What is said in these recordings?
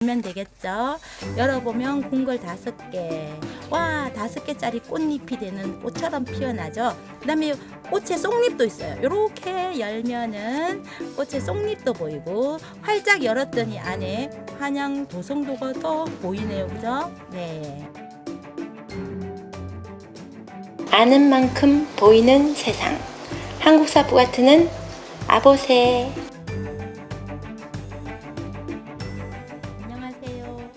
면 되겠죠. 열어보면 궁궐 5개. 와, 5개짜리 꽃잎이 되는 꽃처럼 피어나죠. 그 다음에 꽃의 쏙잎도 있어요. 이렇게 열면은 꽃의 쏙잎도 보이고, 활짝 열었더니 안에 한양 도성도가 또 보이네요. 그죠? 네. 아는 만큼 보이는 세상. 한국사부가 트는 아보세. 안녕하세요.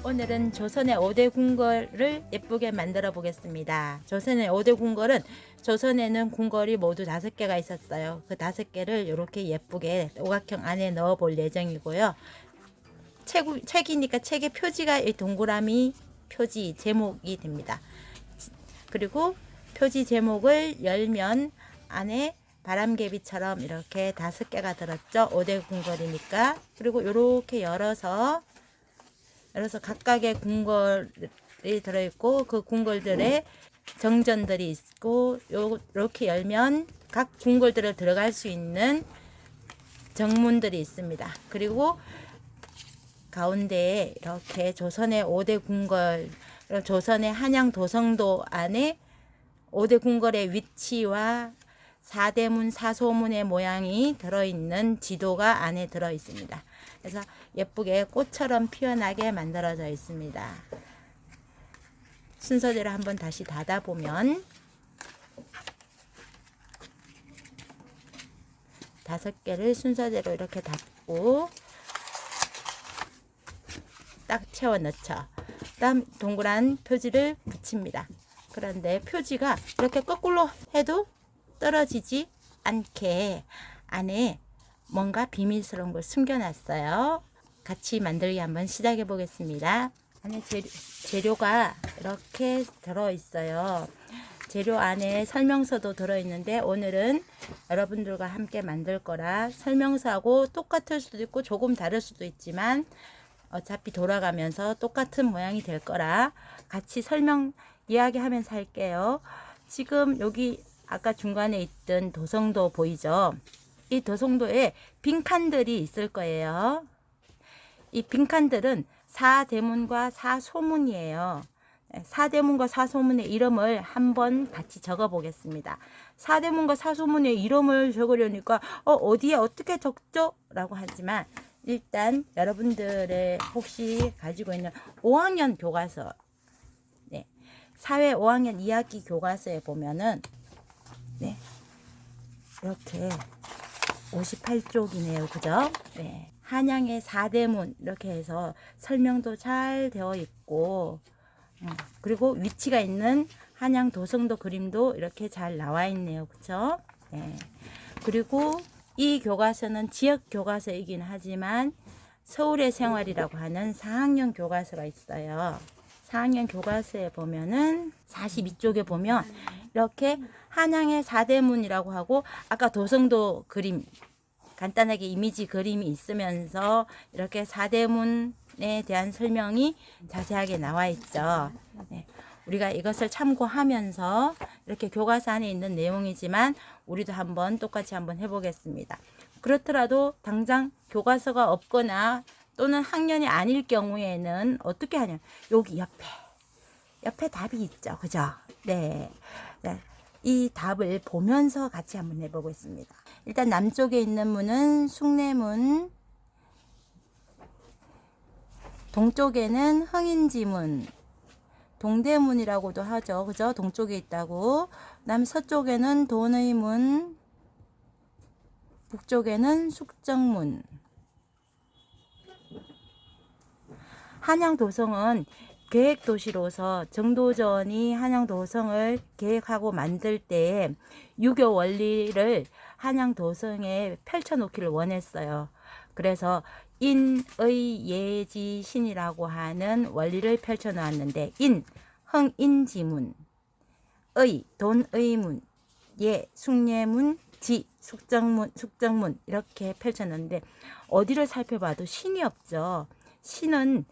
오늘은 조선의 5대 궁궐을 예쁘게 만들어 보겠습니다. 조선의 5대 궁궐은 조선에는 궁궐이 모두 5개가 있었어요. 그 5개를 이렇게 예쁘게 오각형 안에 넣어 볼 예정이고요. 책이니까 책의 표지가 이 동그라미 표지 제목이 됩니다. 그리고 표지 제목을 열면 안에 바람개비처럼 이렇게 5개가 들었죠. 5대 궁궐이니까. 그리고 이렇게 열어서 각각의 궁궐이 들어있고, 그 궁궐들의 정전들이 있고, 이렇게 열면 각 궁궐들을 들어갈 수 있는 정문들이 있습니다. 그리고 가운데에 이렇게 조선의 5대 궁궐, 조선의 한양 도성도 안에 5대 궁궐의 위치와 4대문, 4소문의 모양이 들어있는 지도가 안에 들어있습니다. 그래서 예쁘게 꽃처럼 피어나게 만들어져 있습니다. 순서대로 한번 다시 닫아보면 5개를 순서대로 이렇게 닫고 딱 채워 넣죠. 다음 동그란 표지를 붙입니다. 그런데 표지가 이렇게 거꾸로 해도 떨어지지 않게 안에 뭔가 비밀스러운 걸 숨겨놨어요. 같이 만들기 한번 시작해 보겠습니다. 안에 재료가 이렇게 들어있어요. 재료 안에 설명서도 들어있는데, 오늘은 여러분들과 함께 만들 거라 설명서하고 똑같을 수도 있고 조금 다를 수도 있지만 어차피 돌아가면서 똑같은 모양이 될 거라 같이 이야기하면서 할게요. 지금 여기 아까 중간에 있던 도성도 보이죠? 이 도성도에 빈칸들이 있을 거예요. 이 빈칸들은 4대문과 4소문이에요. 4대문과 4소문의 이름을 한번 같이 적어 보겠습니다. 4대문과 4소문의 이름을 적으려니까 어디에 어떻게 적죠? 라고 하지만 일단 여러분들의 혹시 가지고 있는 5학년 교과서, 사회 5학년 2학기 교과서에 보면은 이렇게 58쪽이네요. 그죠? 네. 한양의 4대문 이렇게 해서 설명도 잘 되어 있고, 그리고 위치가 있는 한양 도성도 그림도 이렇게 잘 나와 있네요. 그죠? 네. 그리고 이 교과서는 지역 교과서이긴 하지만 서울의 생활이라고 하는 4학년 교과서가 있어요. 4학년 교과서에 보면은 42쪽에 보면 이렇게 한양의 4대문이라고 하고, 아까 도성도 그림 간단하게 이미지 그림이 있으면서 이렇게 4대문에 대한 설명이 자세하게 나와 있죠. 네. 우리가 이것을 참고하면서 이렇게 교과서 안에 있는 내용이지만 우리도 똑같이 한번 해보겠습니다. 그렇더라도 당장 교과서가 없거나 또는 학년이 아닐 경우에는 어떻게 하냐, 여기 옆에 답이 있죠. 그죠? 네. 이 답을 보면서 같이 한번 해보겠습니다. 일단 남쪽에 있는 문은 숭례문, 동쪽에는 흥인지문, 동대문이라고도 하죠. 그죠? 동쪽에 있다고. 그다음 서쪽에는 돈의문, 북쪽에는 숙정문. 한양도성은 계획도시로서 정도전이 한양도성을 계획하고 만들 때 유교 원리를 한양도성에 펼쳐놓기를 원했어요. 그래서 인의 예지 신이라고 하는 원리를 펼쳐놓았는데, 흥인지문, 돈의문, 숭례문, 숙정문 이렇게 펼쳐놓는데, 어디를 살펴봐도 신이 없죠. 신은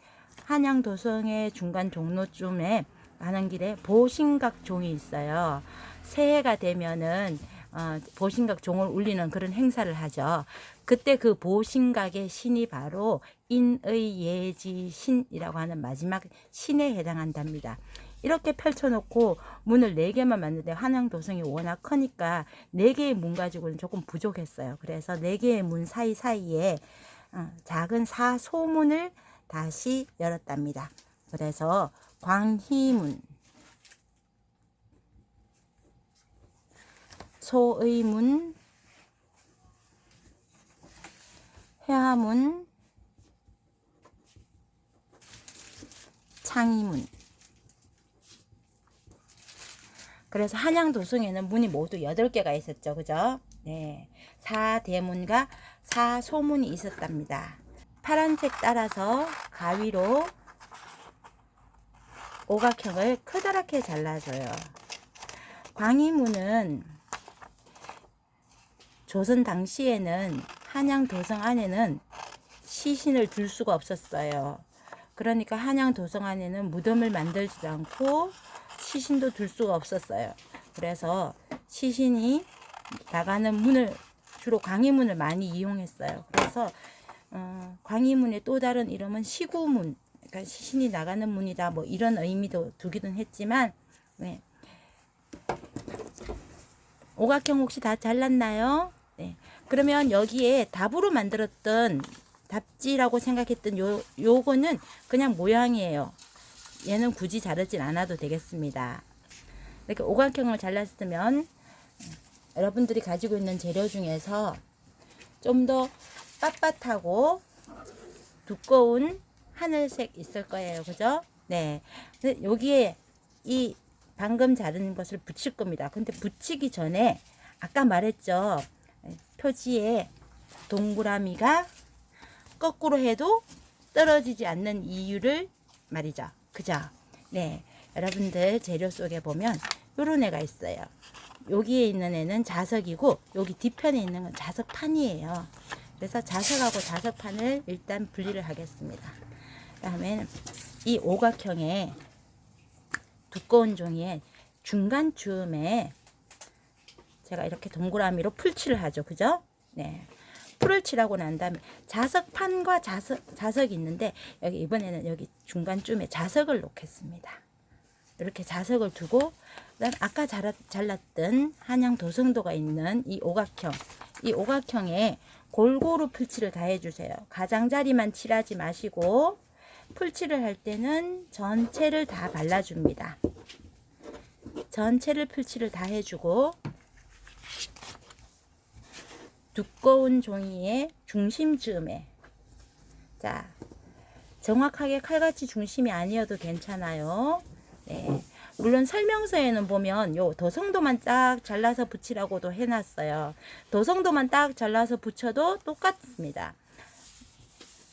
한양 도성의 중간 종로쯤에 가는 길에 보신각 종이 있어요. 새해가 되면은 보신각 종을 울리는 그런 행사를 하죠. 그때 그 보신각의 신이 바로 인의예지신이라고 하는 마지막 신에 해당한답니다. 이렇게 펼쳐놓고 문을 4개만 만드는데 한양도성이 워낙 크니까 4개의 문 가지고는 조금 부족했어요. 그래서 4개의 문 사이사이에 작은 사소문을 다시 열었답니다. 그래서 광희문, 소의문, 회화문, 창의문. 그래서 한양도성에는 문이 모두 8개가 있었죠. 그죠? 네. 사대문과 사소문이 있었답니다. 파란색 따라서 가위로 오각형을 커다랗게 잘라줘요. 광희문은 조선 당시에는 한양도성 안에는 시신을 둘 수가 없었어요. 그러니까 한양도성 안에는 무덤을 만들지도 않고 시신도 둘 수가 없었어요. 그래서 시신이 나가는 문을 주로 광희문을 많이 이용했어요. 그래서 광희문의 또 다른 이름은 시구문, 그러니까 시신이 나가는 문이다, 뭐 이런 의미도 두기도 했지만, 네. 오각형 혹시 다 잘랐나요? 네. 그러면 여기에 답으로 만들었던 답지라고 생각했던 요거는 그냥 모양이에요. 얘는 굳이 자르진 않아도 되겠습니다. 이렇게 오각형을 잘랐으면 여러분들이 가지고 있는 재료 중에서 좀 더 빳빳하고 두꺼운 하늘색 있을 거예요. 그죠? 네. 여기에 이 방금 자른 것을 붙일 겁니다. 근데 붙이기 전에 아까 말했죠. 표지에 동그라미가 거꾸로 해도 떨어지지 않는 이유를 말이죠. 그죠? 네. 여러분들 재료 속에 보면 요런 애가 있어요. 여기에 있는 애는 자석이고 여기 뒤편에 있는 건 자석판이에요. 그래서 자석하고 자석판을 일단 분리를 하겠습니다. 다음에 이 오각형의 두꺼운 종이의 중간쯤에 제가 이렇게 동그라미로 풀칠을 하죠. 그죠? 네. 풀을 칠하고 난 다음에 자석판과 자석이 있는데 여기 이번에는 여기 중간쯤에 자석을 놓겠습니다. 이렇게 자석을 두고 그다음 아까 잘랐던 한양도성도가 있는 이 오각형, 이 오각형에 골고루 풀칠을 다 해주세요. 가장자리만 칠하지 마시고 풀칠을 할 때는 전체를 다 발라줍니다. 전체를 풀칠을 다 해주고 두꺼운 종이의 중심쯤에, 자, 정확하게 칼같이 중심이 아니어도 괜찮아요. 네. 물론 설명서에는 보면 요 도성도만 딱 잘라서 붙이라고도 해놨어요. 도성도만 딱 잘라서 붙여도 똑같습니다.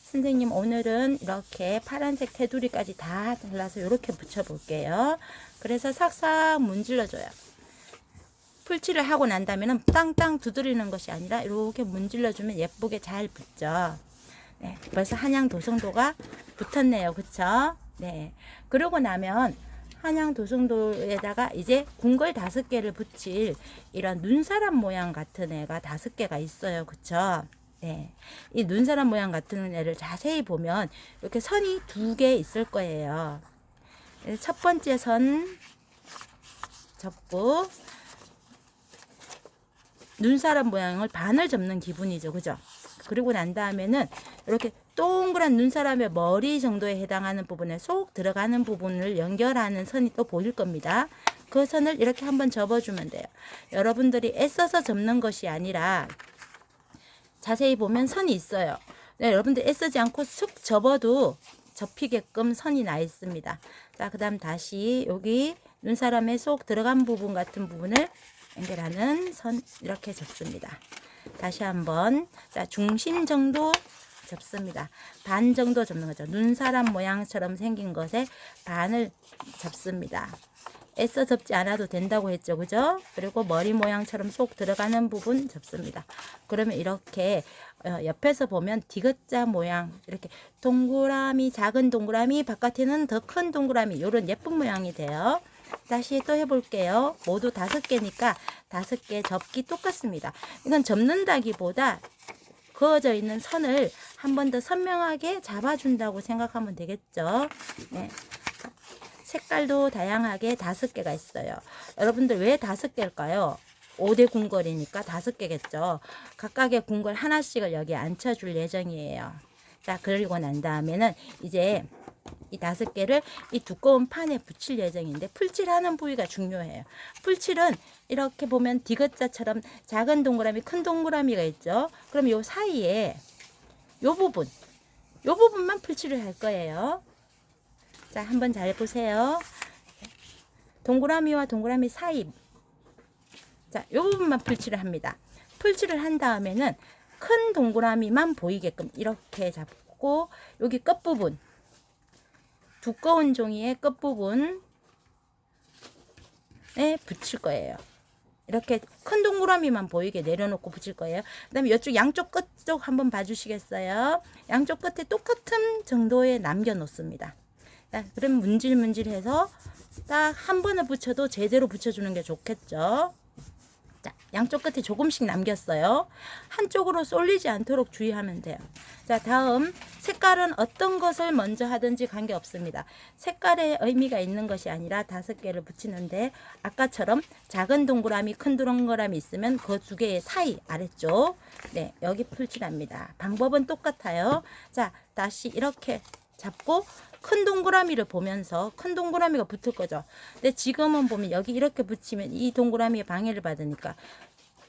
선생님 오늘은 이렇게 파란색 테두리까지 다 잘라서 이렇게 붙여볼게요. 그래서 싹싹 문질러줘요. 풀칠을 하고 난 다음에는 땅땅 두드리는 것이 아니라 이렇게 문질러주면 예쁘게 잘 붙죠. 네, 벌써 한양도성도가 붙었네요. 그쵸? 네. 그러고 나면 한양도성도에다가 이제 궁궐 5개를 붙일 이런 눈사람 모양 같은 애가 5개가 있어요. 그쵸? 네. 이 눈사람 모양 같은 애를 자세히 보면 이렇게 선이 2개 있을 거예요. 첫 번째 선 접고 눈사람 모양을 반을 접는 기분이죠. 그죠? 그리고 난 다음에는 이렇게 동그란 눈사람의 머리 정도에 해당하는 부분에 쏙 들어가는 부분을 연결하는 선이 또 보일 겁니다. 그 선을 이렇게 한번 접어주면 돼요. 여러분들이 애써서 접는 것이 아니라 자세히 보면 선이 있어요. 네, 여러분들 애쓰지 않고 쑥 접어도 접히게끔 선이 나 있습니다. 자, 그 다음 다시 여기 눈사람에 쏙 들어간 부분 같은 부분을 연결하는 선 이렇게 접습니다. 다시 한번, 자, 중심 정도 접습니다. 반 정도 접는 거죠. 눈사람 모양처럼 생긴 것에 반을 접습니다. 애써 접지 않아도 된다고 했죠. 그죠? 그리고 머리 모양처럼 쏙 들어가는 부분 접습니다. 그러면 이렇게 옆에서 보면 디귿자 모양, 이렇게 동그라미, 작은 동그라미, 바깥에는 더 큰 동그라미, 이런 예쁜 모양이 돼요. 다시 또 해볼게요. 모두 5개니까 5개 접기 똑같습니다. 이건 접는다기보다 그어져 있는 선을 한 번 더 선명하게 잡아준다고 생각하면 되겠죠. 네. 색깔도 다양하게 5개가 있어요. 여러분들 왜 5개일까요? 5대 궁궐이니까 5개겠죠. 각각의 궁궐 하나씩을 여기에 앉혀줄 예정이에요. 자, 그리고 난 다음에는 이제 이 5개를 이 두꺼운 판에 붙일 예정인데, 풀칠하는 부위가 중요해요. 풀칠은 이렇게 보면 디귿자처럼 작은 동그라미, 큰 동그라미가 있죠. 그럼 요 사이에 요 부분만 풀칠을 할 거예요. 자, 한번 잘 보세요. 동그라미와 동그라미 사이, 자, 요 부분만 풀칠을 합니다. 풀칠을 한 다음에는 큰 동그라미만 보이게끔 이렇게 잡고, 여기 끝부분, 두꺼운 종이의 끝부분에 붙일 거예요. 이렇게 큰 동그라미만 보이게 내려놓고 붙일 거예요. 그 다음에 이쪽 양쪽 끝 쪽 한번 봐주시겠어요? 양쪽 끝에 똑같은 정도에 남겨 놓습니다. 자, 그럼 문질문질해서 딱 한 번을 붙여도 제대로 붙여주는 게 좋겠죠. 자, 양쪽 끝에 조금씩 남겼어요. 한쪽으로 쏠리지 않도록 주의하면 돼요. 자, 다음 색깔은 어떤 것을 먼저 하든지 관계없습니다. 색깔에 의미가 있는 것이 아니라 5개를 붙이는데, 아까처럼 작은 동그라미, 큰 동그라미 있으면 그 2개의 사이 아래쪽, 네, 여기 풀칠합니다. 방법은 똑같아요. 자, 다시 이렇게 잡고 큰 동그라미를 보면서, 큰 동그라미가 붙을 거죠. 근데 지금은 보면 여기 이렇게 붙이면 이 동그라미에 방해를 받으니까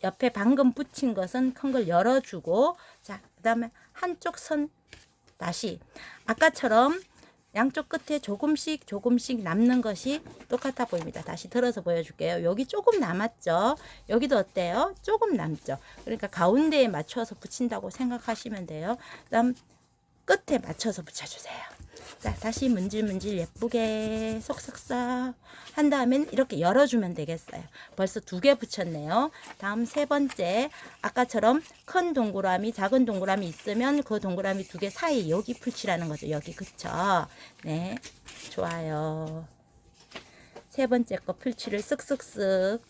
옆에 방금 붙인 것은 큰 걸 열어주고, 자, 그 다음에 한쪽 선 다시 아까처럼 양쪽 끝에 조금씩 남는 것이 똑같아 보입니다. 다시 들어서 보여줄게요. 여기 조금 남았죠. 여기도 어때요? 조금 남죠. 그러니까 가운데에 맞춰서 붙인다고 생각하시면 돼요. 그 다음 끝에 맞춰서 붙여주세요. 자, 다시 문질문질 예쁘게 쏙쏙쏙 한 다음엔 이렇게 열어주면 되겠어요. 벌써 2개 붙였네요. 다음 3번째, 아까처럼 큰 동그라미, 작은 동그라미 있으면 그 동그라미 2개 사이 여기 풀칠하는 거죠. 여기, 그쵸? 네, 좋아요. 3번째 거 풀칠을 쓱쓱쓱.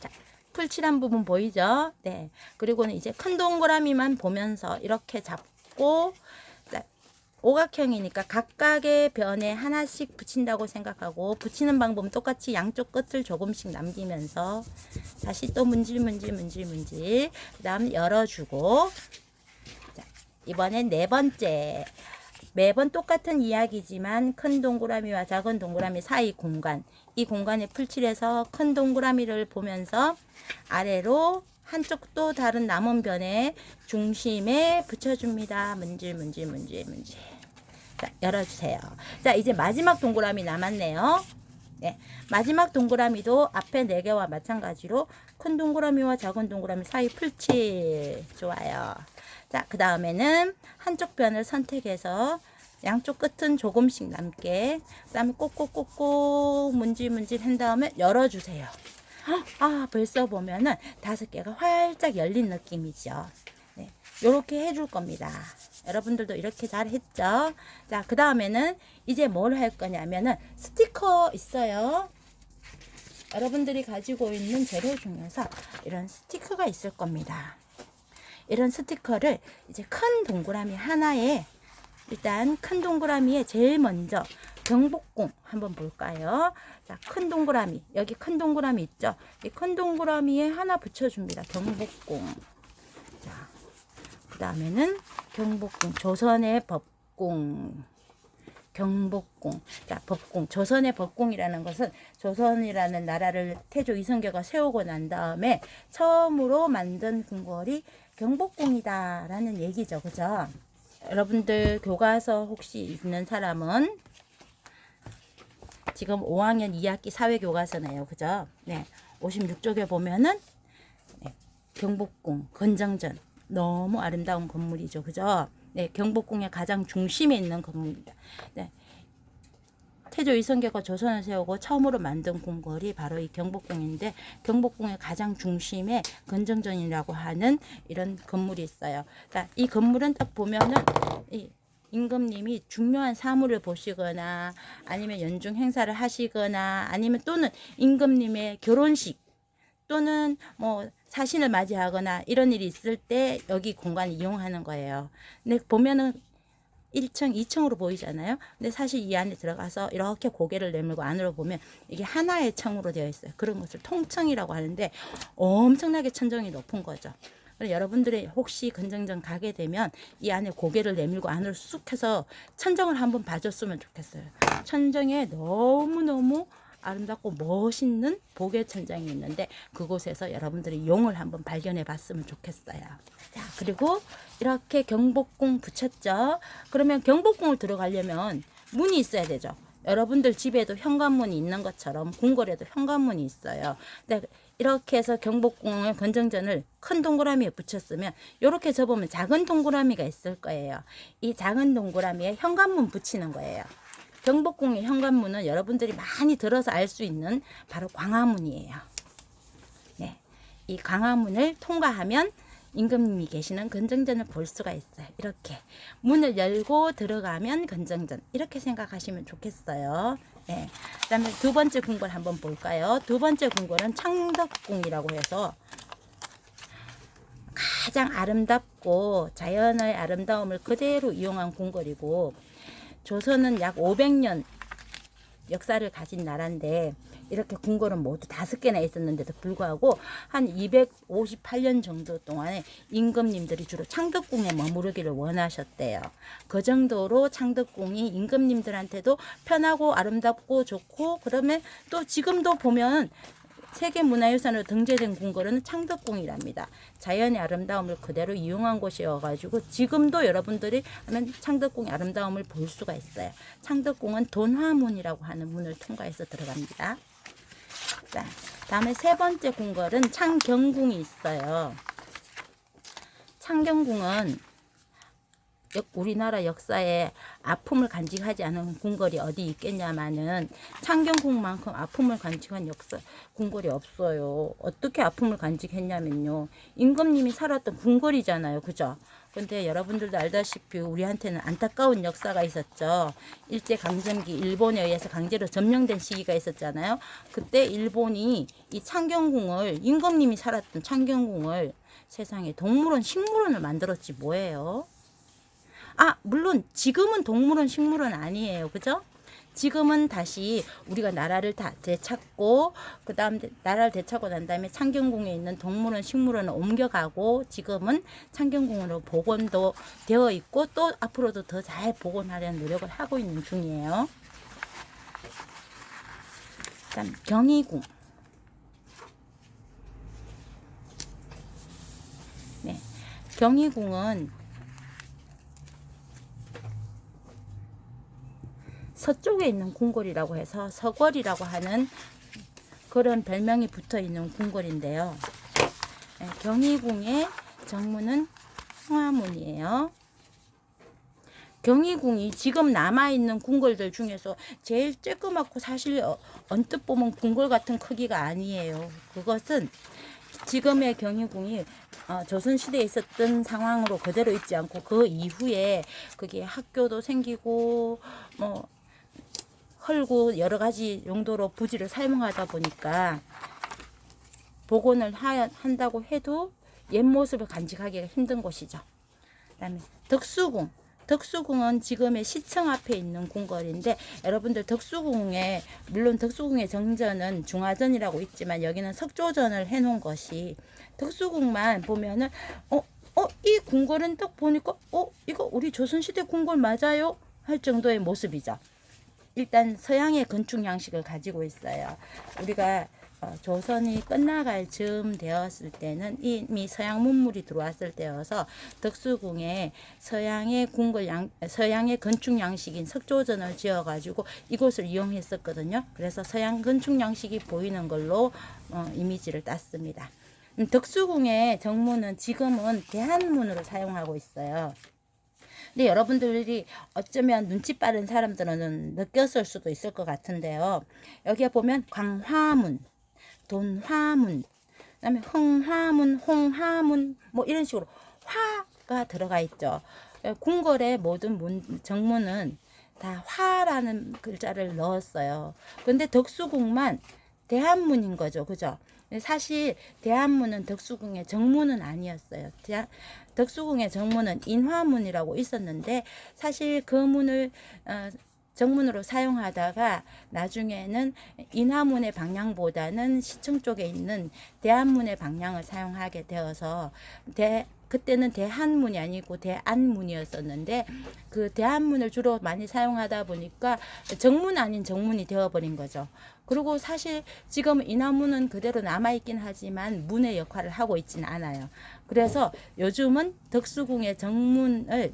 자, 풀칠한 부분 보이죠? 네. 그리고는 이제 큰 동그라미만 보면서 이렇게 잡고, 오각형이니까 각각의 변에 하나씩 붙인다고 생각하고, 붙이는 방법은 똑같이 양쪽 끝을 조금씩 남기면서 다시 또 문질 그 다음 열어주고, 자, 이번엔 4번째, 매번 똑같은 이야기지만 큰 동그라미와 작은 동그라미 사이 공간, 이 공간에 풀칠해서 큰 동그라미를 보면서 아래로 한쪽 또 다른 남은 변의 중심에 붙여줍니다. 문질. 자, 열어주세요. 자, 이제 마지막 동그라미 남았네요. 네, 마지막 동그라미도 앞에 4개와 마찬가지로 큰 동그라미와 작은 동그라미 사이 풀칠. 좋아요. 자, 그 다음에는 한쪽 변을 선택해서 양쪽 끝은 조금씩 남게, 그 다음에 꼭꼭꼭꼭 문질 한 다음에 열어주세요. 아, 벌써 보면은 5개가 활짝 열린 느낌이죠. 네, 요렇게 해줄 겁니다. 여러분들도 이렇게 잘 했죠? 자, 그 다음에는 이제 뭘 할 거냐면은 스티커 있어요. 여러분들이 가지고 있는 재료 중에서 이런 스티커가 있을 겁니다. 이런 스티커를 이제 큰 동그라미 하나에, 일단 큰 동그라미에 제일 먼저 경복궁 한번 볼까요? 자, 큰 동그라미, 여기 큰 동그라미 있죠? 이 큰 동그라미에 하나 붙여줍니다. 경복궁. 자, 그 다음에는 경복궁, 조선의 법궁, 경복궁. 자, 법궁, 조선의 법궁이라는 것은 조선이라는 나라를 태조 이성계가 세우고 난 다음에 처음으로 만든 궁궐이 경복궁이다 라는 얘기죠. 그죠? 여러분들 교과서 혹시 있는 사람은 지금 5학년 2학기 사회교과서네요. 그죠? 네, 56쪽에 보면은 경복궁, 건정전, 너무 아름다운 건물이죠. 그죠? 네, 경복궁의 가장 중심에 있는 건물입니다. 네, 태조 이성계가 조선을 세우고 처음으로 만든 궁궐이 바로 이 경복궁인데, 경복궁의 가장 중심에 건정전이라고 하는 이런 건물이 있어요. 그러니까 이 건물은 딱 보면은 이 임금님이 중요한 사물을 보시거나 아니면 연중 행사를 하시거나 아니면 또는 임금님의 결혼식 또는 뭐 사신을 맞이하거나 이런 일이 있을 때 여기 공간을 이용하는 거예요. 근데 보면은 1층, 2층으로 보이잖아요. 근데 사실 이 안에 들어가서 이렇게 고개를 내밀고 안으로 보면 이게 하나의 층으로 되어 있어요. 그런 것을 통층이라고 하는데 엄청나게 천정이 높은 거죠. 여러분들이 혹시 근정전 가게 되면 이 안에 고개를 내밀고 안으로 쑥 해서 천정을 한번 봐줬으면 좋겠어요. 천정에 너무너무 아름답고 멋있는 복의 천장이 있는데 그곳에서 여러분들이 용을 한번 발견해 봤으면 좋겠어요. 자, 그리고 이렇게 경복궁 붙였죠. 그러면 경복궁을 들어가려면 문이 있어야 되죠. 여러분들 집에도 현관문이 있는 것처럼 궁궐에도 현관문이 있어요. 근데 이렇게 해서 경복궁의 건정전을 큰 동그라미에 붙였으면 이렇게 접으면 작은 동그라미가 있을 거예요. 이 작은 동그라미에 현관문 붙이는 거예요. 경복궁의 현관문은 여러분들이 많이 들어서 알 수 있는 바로 광화문이에요. 네, 이 광화문을 통과하면 임금님이 계시는 건정전을 볼 수가 있어요. 이렇게 문을 열고 들어가면 건정전, 이렇게 생각하시면 좋겠어요. 네. 그다음에 두 번째 궁궐 한번 볼까요? 두 번째 궁궐은 창덕궁이라고 해서 가장 아름답고 자연의 아름다움을 그대로 이용한 궁궐이고, 조선은 약 500년 역사를 가진 나라인데 이렇게 궁궐은 모두 5개나 있었는데도 불구하고 한 258년 정도 동안에 임금님들이 주로 창덕궁에 머무르기를 원하셨대요. 그 정도로 창덕궁이 임금님들한테도 편하고 아름답고 좋고, 그러면 또 지금도 보면 세계문화유산으로 등재된 궁궐은 창덕궁이랍니다. 자연의 아름다움을 그대로 이용한 곳이어가지고 지금도 여러분들이 하면 창덕궁의 아름다움을 볼 수가 있어요. 창덕궁은 돈화문이라고 하는 문을 통과해서 들어갑니다. 자, 다음에 세 번째 궁궐은 창경궁이 있어요. 창경궁은 우리나라 역사에 아픔을 간직하지 않은 궁궐이 어디 있겠냐마는 창경궁만큼 아픔을 간직한 역사 궁궐이 없어요. 어떻게 아픔을 간직했냐면요, 임금님이 살았던 궁궐이잖아요, 그죠? 근데 여러분들도 알다시피 우리한테는 안타까운 역사가 있었죠. 일제강점기 일본에 의해서 강제로 점령된 시기가 있었잖아요. 그때 일본이 이 창경궁을, 임금님이 살았던 창경궁을 세상에 동물원 식물원을 만들었지 뭐예요. 물론 지금은 동물원 식물원 아니에요, 그죠? 지금은 다시 우리가 나라를 다 되찾고, 그 다음 나라를 되찾고 난 다음에 창경궁에 있는 동물원 식물원을 옮겨가고, 지금은 창경궁으로 복원도 되어 있고 또 앞으로도 더 잘 복원하려는 노력을 하고 있는 중이에요. 그다음 경희궁. 네, 경희궁은 서쪽에 있는 궁궐이라고 해서 서궐이라고 하는 그런 별명이 붙어 있는 궁궐인데요. 네, 경희궁의 정문은 홍화문이에요. 경희궁이 지금 남아있는 궁궐들 중에서 제일 쬐끄맣고 사실 언뜻 보면 궁궐 같은 크기가 아니에요. 그것은 지금의 경희궁이 조선시대에 있었던 상황으로 그대로 있지 않고 그 이후에 그게 학교도 생기고 헐고 여러 가지 용도로 부지를 사용하다 보니까 복원을 한다고 해도 옛 모습을 간직하기가 힘든 곳이죠. 그다음에 덕수궁. 덕수궁은 지금의 시청 앞에 있는 궁궐인데, 여러분들 덕수궁에, 물론 덕수궁의 정전은 중화전이라고 있지만 여기는 석조전을 해놓은 것이, 덕수궁만 보면은 이 궁궐은 딱 보니까 이거 우리 조선시대 궁궐 맞아요? 할 정도의 모습이죠. 일단 서양의 건축 양식을 가지고 있어요. 우리가 조선이 끝나갈 즈음 되었을 때는 이미 서양 문물이 들어왔을 때여서 덕수궁에 서양의 서양의 건축 양식인 석조전을 지어가지고 이곳을 이용했었거든요. 그래서 서양 건축 양식이 보이는 걸로 이미지를 땄습니다. 덕수궁의 정문은 지금은 대한문으로 사용하고 있어요. 근데 여러분들이 어쩌면 눈치 빠른 사람들은 느꼈을 수도 있을 것 같은데요. 여기에 보면 광화문, 돈화문, 그다음에 흥화문, 홍화문, 뭐 이런 식으로 화가 들어가 있죠. 궁궐의 모든 정문은 다 화라는 글자를 넣었어요. 근데 덕수궁만 대한문인 거죠, 그죠? 사실 대한문은 덕수궁의 정문은 아니었어요. 덕수궁의 정문은 인화문이라고 있었는데 사실 그 문을 정문으로 사용하다가 나중에는 인화문의 방향보다는 시청 쪽에 있는 대한문의 방향을 사용하게 되어서 그때는 대한문이 아니고 대안문이었었는데 그 대한문을 주로 많이 사용하다 보니까 정문 아닌 정문이 되어버린 거죠. 그리고 사실 지금 인화문은 그대로 남아있긴 하지만 문의 역할을 하고 있지는 않아요. 그래서 요즘은 덕수궁의 정문을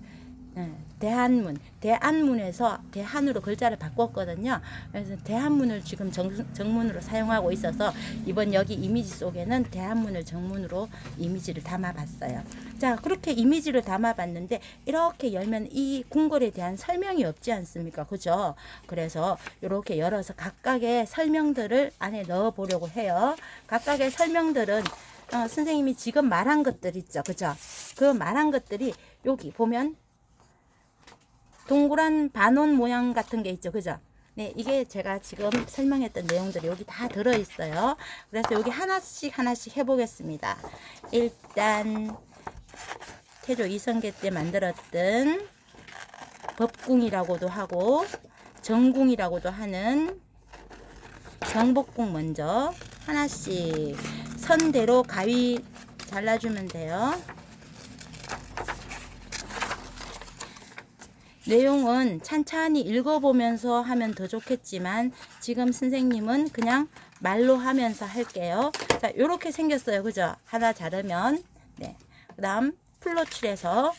대안문에서 대한으로 글자를 바꿨거든요. 그래서 대한문을 지금 정문으로 사용하고 있어서 이번 여기 이미지 속에는 대한문을 정문으로 이미지를 담아봤어요. 자, 그렇게 이미지를 담아봤는데 이렇게 열면 이 궁궐에 대한 설명이 없지 않습니까? 그죠? 그래서 이렇게 열어서 각각의 설명들을 안에 넣어 보려고 해요. 각각의 설명들은 선생님이 지금 말한 것들 있죠. 그죠? 그 말한 것들이 여기 보면 동그란 반원 모양 같은 게 있죠. 그죠? 네, 이게 제가 지금 설명했던 내용들이 여기 다 들어있어요. 그래서 여기 하나씩 해보겠습니다. 일단 태조 이성계 때 만들었던 법궁이라고도 하고 정궁이라고도 하는 경복궁 먼저 하나씩 선대로 가위 잘라주면 돼요. 내용은 찬찬히 읽어보면서 하면 더 좋겠지만 지금 선생님은 그냥 말로 하면서 할게요. 자, 이렇게 생겼어요. 그죠? 하나 자르면 네. 그 다음 풀로 칠해서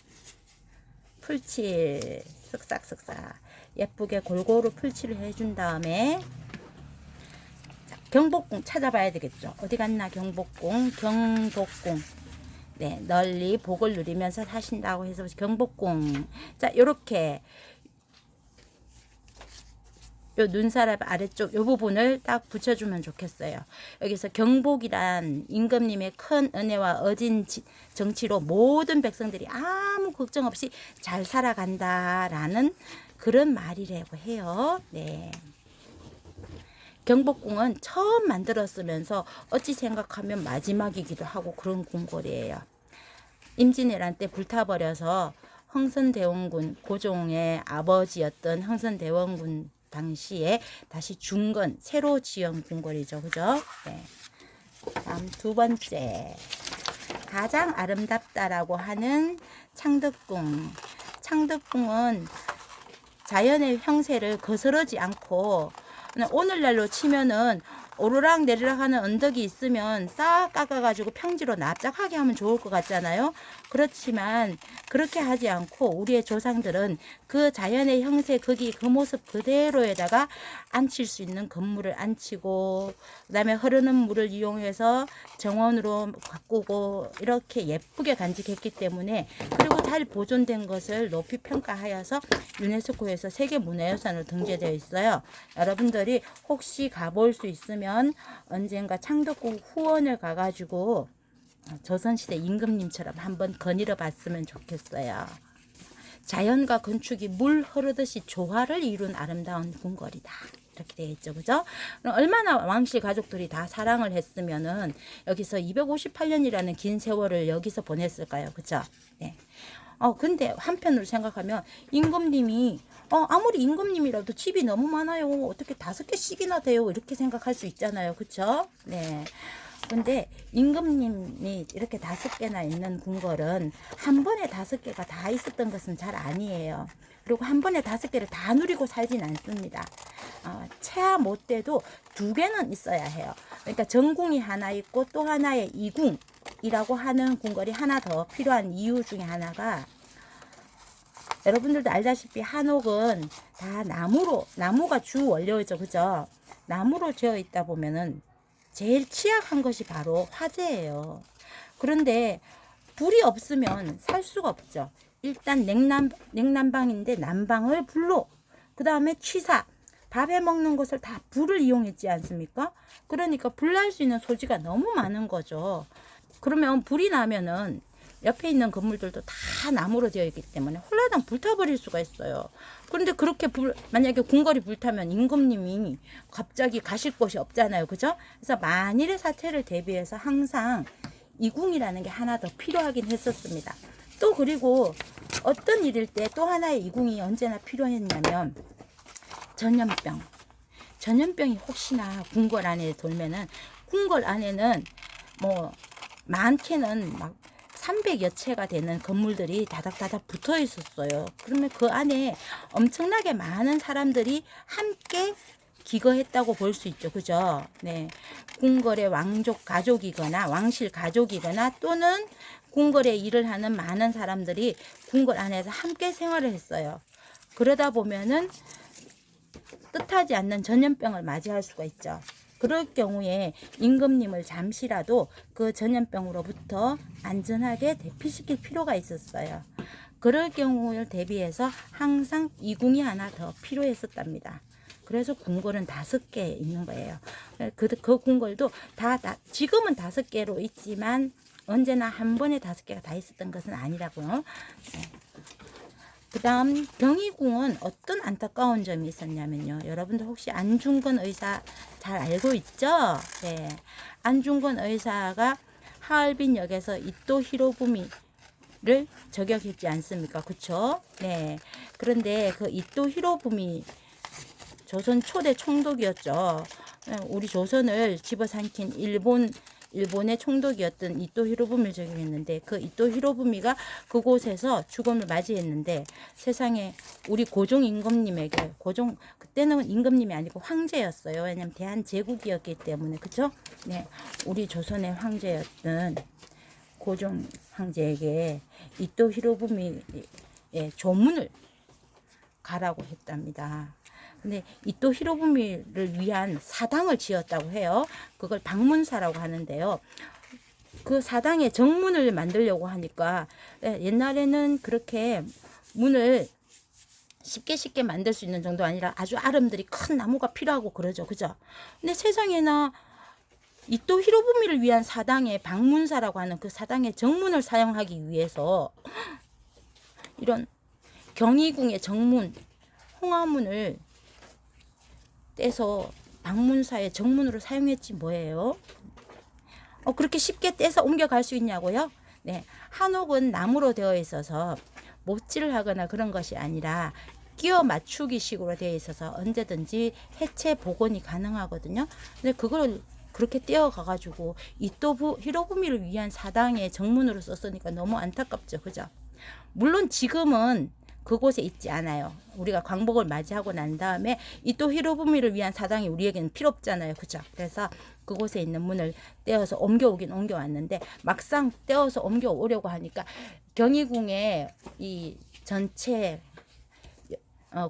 풀칠 쓱싹쓱싹 예쁘게 골고루 풀칠을 해준 다음에 자, 경복궁 찾아봐야 되겠죠. 어디 갔나 경복궁. 네, 널리 복을 누리면서 사신다고 해서 경복궁. 자, 요렇게 요 눈사람 아래쪽 요 부분을 딱 붙여주면 좋겠어요. 여기서 경복이란 임금님의 큰 은혜와 어진 정치로 모든 백성들이 아무 걱정 없이 잘 살아간다라는 그런 말이라고 해요. 네. 경복궁은 처음 만들었으면서 어찌 생각하면 마지막이기도 하고 그런 궁궐이에요. 임진왜란 때 불타버려서 흥선대원군 고종의 아버지였던 흥선대원군 당시에 다시 중건 새로 지은 궁궐이죠. 그죠? 네. 다음 두 번째 가장 아름답다라고 하는 창덕궁. 창덕궁은 자연의 형세를 거스르지 않고 오늘날로 치면은 오르락 내리락 하는 언덕이 있으면 싹 깎아가지고 평지로 납작하게 하면 좋을 것 같잖아요. 그렇지만 그렇게 하지 않고 우리의 조상들은 그 자연의 형세 거기 그 모습 그대로에다가 앉힐 수 있는 건물을 앉히고 그 다음에 흐르는 물을 이용해서 정원으로 가꾸고 이렇게 예쁘게 간직했기 때문에 그리고 잘 보존된 것을 높이 평가하여서 유네스코에서 세계문화유산으로 등재되어 있어요. 여러분들이 혹시 가볼 수 있으면 언젠가 창덕궁 후원을 가가지고 조선시대 임금님처럼 한번 거닐어 봤으면 좋겠어요. 자연과 건축이 물 흐르듯이 조화를 이룬 아름다운 궁궐이다. 이렇게 되어 있죠. 그죠? 얼마나 왕실 가족들이 다 사랑을 했으면은 여기서 258년이라는 긴 세월을 여기서 보냈을까요? 그죠? 네. 근데 한편으로 생각하면 임금님이 아무리 임금님이라도 집이 너무 많아요. 어떻게 5개씩이나 돼요? 이렇게 생각할 수 있잖아요. 그쵸? 네. 근데 임금님이 이렇게 5개나 있는 궁궐은 한 번에 5개가 다 있었던 것은 잘 아니에요. 그리고 한 번에 5개를 다 누리고 살진 않습니다. 최하 못돼도 2개는 있어야 해요. 그러니까 정궁이 하나 있고 또 하나의 이궁이라고 하는 궁궐이 하나 더 필요한 이유 중에 하나가 여러분들도 알다시피 한옥은 다 나무가 주 원료죠. 그죠? 나무로 되어 있다 보면은 제일 취약한 것이 바로 화재예요. 그런데 불이 없으면 살 수가 없죠. 일단 냉난방인데 난방을 불로, 그 다음에 취사, 밥에 먹는 것을 다 불을 이용했지 않습니까? 그러니까 불날 수 있는 소지가 너무 많은 거죠. 그러면 불이 나면은 옆에 있는 건물들도 다 나무로 되어 있기 때문에 홀라당 불타버릴 수가 있어요. 그런데 그렇게 만약에 궁궐이 불타면 임금님이 갑자기 가실 곳이 없잖아요. 그죠? 그래서 만일의 사태를 대비해서 항상 이궁이라는 게 하나 더 필요하긴 했었습니다. 또 그리고 어떤 일일 때 또 하나의 이궁이 언제나 필요했냐면 전염병. 전염병이 혹시나 궁궐 안에 돌면은 궁궐 안에는 뭐 많게는 막 300여 채가 되는 건물들이 다닥다닥 붙어 있었어요. 그러면 그 안에 엄청나게 많은 사람들이 함께 기거했다고 볼 수 있죠. 그죠? 네. 궁궐의 왕족 가족이거나 왕실 가족이거나 또는 궁궐에 일을 하는 많은 사람들이 궁궐 안에서 함께 생활을 했어요. 그러다 보면은 뜻하지 않는 전염병을 맞이할 수가 있죠. 그럴 경우에 임금님을 잠시라도 그 전염병으로부터 안전하게 대피시킬 필요가 있었어요. 그럴 경우를 대비해서 항상 이궁이 하나 더 필요했었답니다. 그래서 궁궐은 5개 있는 거예요. 그 궁궐도 지금은 5개로 있지만 언제나 한 번에 5개가 다 있었던 것은 아니라고요. 그 다음 경희궁은 어떤 안타까운 점이 있었냐면요. 여러분들 혹시 안중근 의사 잘 알고 있죠? 네. 안중근 의사가 하얼빈 역에서 이토 히로부미를 저격했지 않습니까? 그쵸? 네. 그런데 그 이토 히로부미 조선 초대 총독이었죠. 우리 조선을 집어삼킨 일본의 총독이었던 이토 히로부미를 저격했는데 그 이토 히로부미가 그곳에서 죽음을 맞이했는데 세상에 우리 고종 임금님에게 그때는 임금님이 아니고 황제였어요. 왜냐면 대한제국이었기 때문에 그죠? 네, 우리 조선의 황제였던 고종 황제에게 이토 히로부미의 조문을 가라고 했답니다. 근데 이토 히로부미를 위한 사당을 지었다고 해요. 그걸 방문사라고 하는데요. 그 사당의 정문을 만들려고 하니까 옛날에는 그렇게 문을 쉽게 만들 수 있는 정도 아니라 아주 아름드리 큰 나무가 필요하고 그러죠. 그죠? 근데 세상에나 이토 히로부미를 위한 사당의 방문사라고 하는 그 사당의 정문을 사용하기 위해서 이런 경희궁의 정문, 홍화문을 떼서 방문사의 정문으로 사용했지 뭐예요? 그렇게 쉽게 떼서 옮겨갈 수 있냐고요? 네, 한옥은 나무로 되어 있어서 못질을 하거나 그런 것이 아니라 끼워 맞추기 식으로 되어 있어서 언제든지 해체 복원이 가능하거든요. 근데 그걸 그렇게 떼어가가지고 이토 히로부미를 위한 사당의 정문으로 썼으니까 너무 안타깝죠. 그죠? 물론 지금은 그곳에 있지 않아요. 우리가 광복을 맞이하고 난 다음에 이토 히로부미를 위한 사당이 우리에게는 필요 없잖아요. 그죠? 그래서 그곳에 있는 문을 떼어서 옮겨오긴 옮겨왔는데 막상 떼어서 옮겨오려고 하니까 경희궁의 이 전체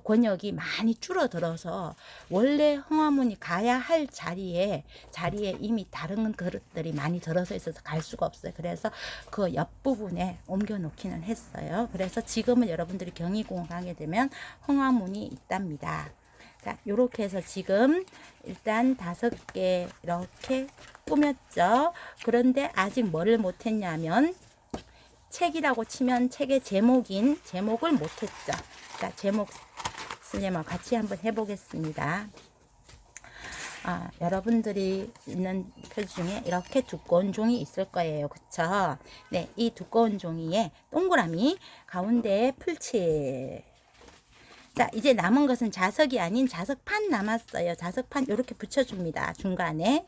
권역이 많이 줄어들어서 원래 홍화문이 가야 할 자리에 이미 다른 그릇들이 많이 들어서 있어서 갈 수가 없어요. 그래서 그 옆부분에 옮겨 놓기는 했어요. 그래서 지금은 여러분들이 경희궁 가게 되면 홍화문이 있답니다. 자, 요렇게 해서 지금 일단 5개 이렇게 꾸몄죠. 그런데 아직 뭐를 못했냐면 책이라고 치면 책의 제목을 못했죠. 자, 제목 선생님과 같이 한번 해보겠습니다. 여러분들이 있는 표지 중에 이렇게 두꺼운 종이 있을 거예요. 그쵸? 네, 이 두꺼운 종이에 동그라미 가운데에 풀칠. 자, 이제 남은 것은 자석이 아닌 자석판 남았어요. 자석판 이렇게 붙여줍니다. 중간에.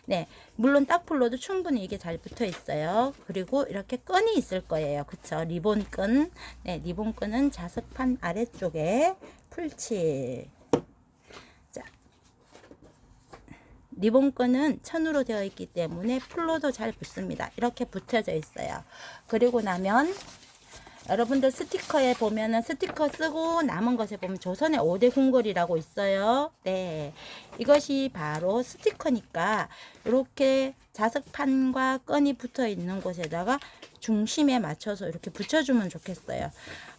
네, 물론 딱풀로도 충분히 이게 잘 붙어 있어요. 그리고 이렇게 끈이 있을 거예요. 그쵸? 리본끈. 네, 리본끈은 자석판 아래쪽에 풀칠. 자, 리본끈은 천으로 되어 있기 때문에 풀로도 잘 붙습니다. 이렇게 붙여져 있어요. 그리고 나면 여러분들 스티커에 보면은 스티커 쓰고 남은 것에 보면 조선의 5대 궁궐이라고 있어요. 네, 이것이 바로 스티커니까 이렇게 자석판과 끈이 붙어 있는 곳에다가 중심에 맞춰서 이렇게 붙여주면 좋겠어요.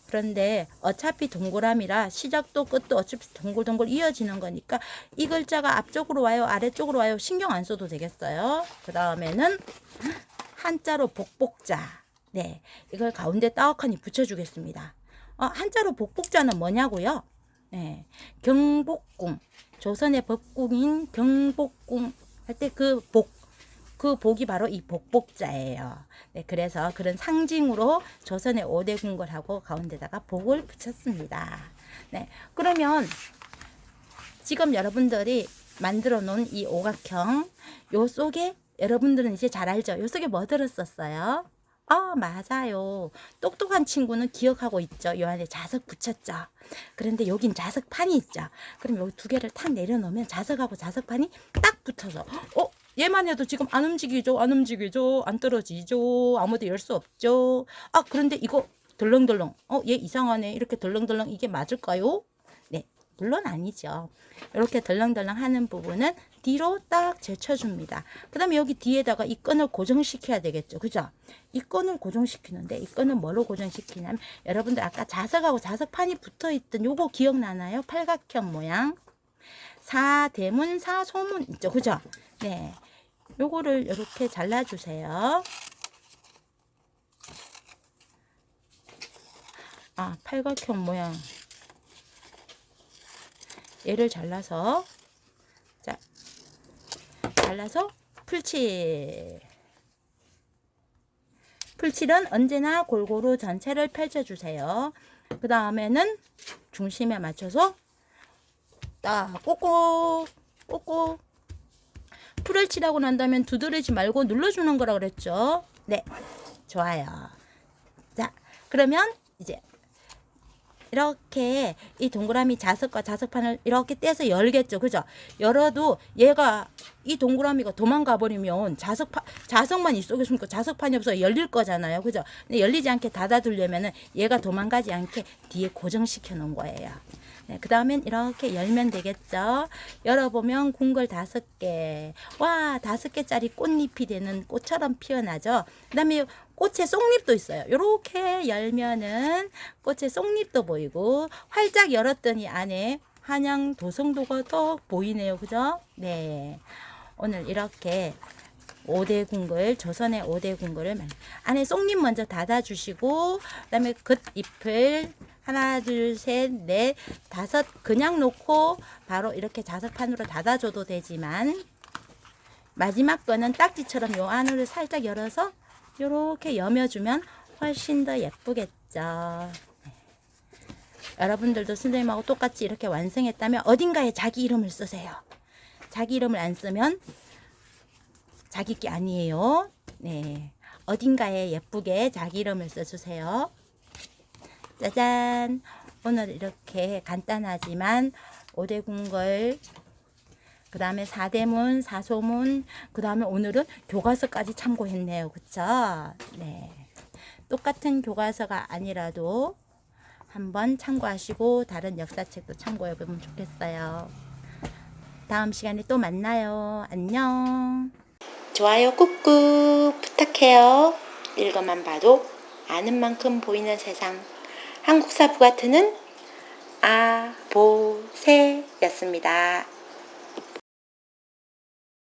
그런데 어차피 동그라미라 시작도 끝도 어차피 동글동글 이어지는 거니까 이 글자가 앞쪽으로 와요 아래쪽으로 와요 신경 안 써도 되겠어요. 그 다음에는 한자로 복복자 네, 이걸 가운데 떡하니 붙여주겠습니다. 한자로 복복자는 뭐냐고요? 네, 경복궁, 조선의 법궁인 경복궁 할 때 그 복이 바로 이 복복자예요. 네, 그래서 그런 상징으로 조선의 5대 궁궐하고 가운데다가 복을 붙였습니다. 네, 그러면 지금 여러분들이 만들어 놓은 이 오각형, 요 속에 여러분들은 이제 잘 알죠? 요 속에 뭐 들었었어요? 맞아요. 똑똑한 친구는 기억하고 있죠. 요 안에 자석 붙였죠. 그런데 여긴 자석판이 있죠. 그럼 여기 두 개를 탁 내려놓으면 자석하고 자석판이 딱 붙어서 얘만 해도 지금 안 움직이죠. 안 움직이죠. 안 떨어지죠. 아무도 열 수 없죠. 그런데 이거 덜렁덜렁. 얘 이상하네. 이렇게 덜렁덜렁 이게 맞을까요? 네, 물론 아니죠. 이렇게 덜렁덜렁 하는 부분은 뒤로 딱 제쳐줍니다. 그 다음에 여기 뒤에다가 이 끈을 고정시켜야 되겠죠. 그죠? 이 끈을 고정시키는데 이 끈은 뭐로 고정시키냐면 여러분들 아까 자석하고 자석판이 붙어있던 요거 기억나나요? 팔각형 모양. 사대문 사소문 있죠. 그죠? 네. 요거를 이렇게 잘라주세요. 팔각형 모양. 얘를 잘라서 풀칠. 풀칠은 언제나 골고루 전체를 펼쳐주세요. 그 다음에는 중심에 맞춰서 딱 꼭꼭 풀을 칠하고 난 다음에 두드리지 말고 눌러주는 거라 그랬죠. 네, 좋아요. 자, 그러면 이제 이렇게 이 동그라미 자석과 자석판을 이렇게 떼서 열겠죠. 그죠? 열어도 얘가 이 동그라미가 도망가 버리면 자석만 이쪽에 있으니까 자석판이 없어 열릴 거잖아요. 그죠? 근데 열리지 않게 닫아두려면은 얘가 도망가지 않게 뒤에 고정시켜 놓은 거예요. 네, 그 다음엔 이렇게 열면 되겠죠. 열어보면 궁궐 5개. 와, 5개짜리 꽃잎이 되는 꽃처럼 피어나죠. 그 다음에 꽃의 쏙잎도 있어요. 이렇게 열면은 꽃의 쏙잎도 보이고 활짝 열었더니 안에 한양 도성도가 더 보이네요. 그죠? 네. 오늘 이렇게 5대 궁궐, 조선의 5대 궁궐을 안에 쏙잎 먼저 닫아주시고 그 다음에 겉잎을 하나, 둘, 셋, 넷, 5 그냥 놓고 바로 이렇게 자석판으로 닫아줘도 되지만 마지막 거는 딱지처럼 요 안으로 살짝 열어서 요렇게 여며주면 훨씬 더 예쁘겠죠. 여러분들도 선생님하고 똑같이 이렇게 완성했다면 어딘가에 자기 이름을 쓰세요. 자기 이름을 안 쓰면 자기 게 아니에요. 네, 어딘가에 예쁘게 자기 이름을 써주세요. 짜잔! 오늘 이렇게 간단하지만 5대 궁궐, 그 다음에 4대문, 4소문, 그 다음에 오늘은 교과서까지 참고했네요. 그쵸? 네. 똑같은 교과서가 아니라도 한번 참고하시고 다른 역사책도 참고해보면 좋겠어요. 다음 시간에 또 만나요. 안녕. 좋아요 꾹꾹 부탁해요. 읽어만 봐도 아는 만큼 보이는 세상. 한국사 부가트는 아보세였습니다.